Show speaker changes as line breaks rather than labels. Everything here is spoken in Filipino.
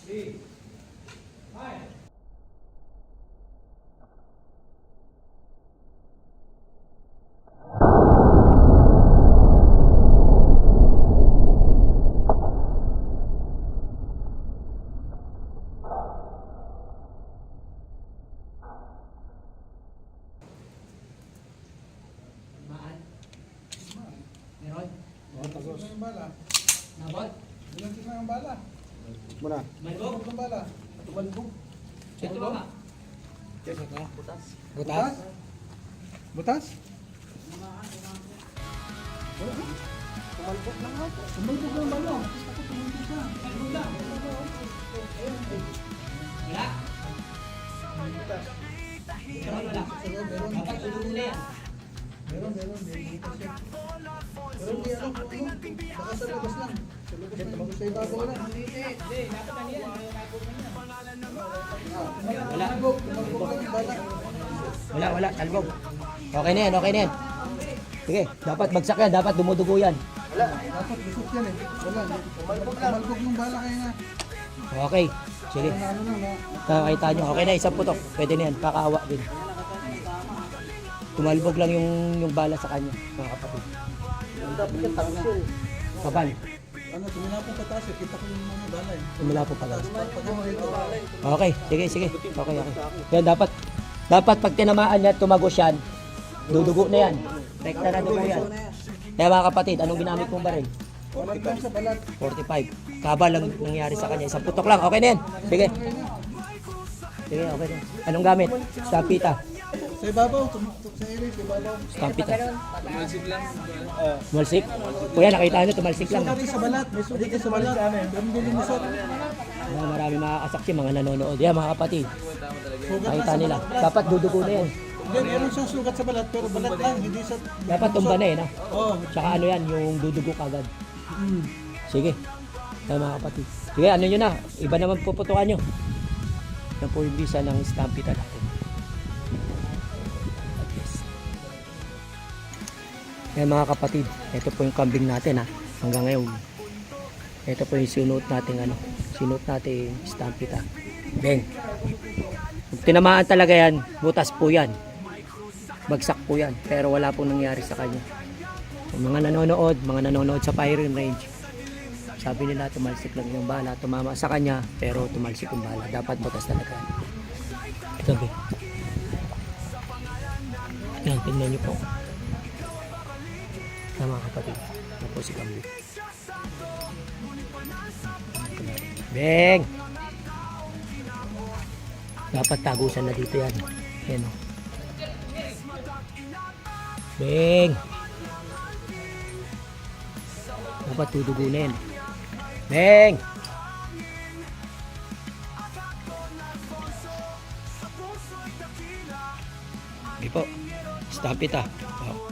Meron?
Tapos yung bala.
Nabot?
Ilang kilo yung bala?
Muna.
Malbog?
Ang bala. Tumalbog.
Ito ba ka?
Butas?
Butas? Butas?
Tumalbog lang ako.
Tumalbog lang bala. Ako tumalbog lang.
Malbog lang. Wala?
Butas.
Meron wala?
Meron.
Dapat tutuloy na yan.
Meron. May butas yan. Pero hindi ano kung ano. Baka sa labas lang. Sa labas lang. Sa ibabaw lang.
Hindi, dapat ano yan? May malbog na yan.
Wala. Tumalbog lang yung bala.
Wala, talbog. Okay na yan. Sige, dapat bagsak yan, dapat dumudugo yan.
Dapat busog yan eh. Wala. Tumalbog yung bala kaya nga.
Okay, sige.
Ano lang na.
Nakakita nyo. Okay na, isang putok. Pwede na yan, kakaawa din. Tumalbog lang yung bala sa kanya, mga kapatid.
Dapat yung tangsil.
Kabal,
Ano, tumila po pataas eh. Kita ko yung mga bala eh.
tumila po pala.
Pag ano rito.
Okay, sige. Okay. Yan, dapat pag tinamaan niya, tumagos yan, dudugo na yan. Rekta na dugo yan. Kaya mga kapatid, anong ginamit mong baril?
Balat lang sa balat.
45. Kabal lang nangyari sa kanya. Isang putok lang. Okay na yan. Sige, okay na. Anong gamit? Stampita.
Sa ibabaw. Sa iris, sa ibabaw.
Stampita. Tumalsik. Kuya, nakita nyo, tumalsik lang.
Sugat sa balat. May sugat sa balat. Ang dilumusot.
Marami makakasaksi, mga nanonood. Yan, mga kapatid.
Sugat na
Nakita
sa
nila.
balat.
Dapat dudugo na yan.
Hindi, meron siyang sugat sa balat. Pero balat lang. Hindi sa...
Dapat tumba na yan.
Oo.
Tsaka ano yan, yung dudugo kagad. Sige. Yan, mga kapatid. Sige, ano nyo na. Iba naman puputukan nyo. Yan po yung visa ng Stampita natin. At yes. Yan, mga kapatid. Ito po yung kambing natin ha. Hanggang ngayon. Ito po yung sinuot natin Stampita. Beng. Kung tinamaan talaga yan, butas po yan. Bagsak po yan. Pero wala pong nangyari sa kanya. Yung mga nanonood sa firing range, sabi nila tumalsik lang yung bala, tumama sa kanya, pero tumalsik yung bala. Dapat butas talaga. Ito ba? Yan, tingnan nyo po. Yan, mga kapatid. Yan po si Kambi. Beng! Dapat tagusan na dito yan. Yan o. Beng! Dapat tudugo na yan. Beng! Hindi po. Stampita. Oh.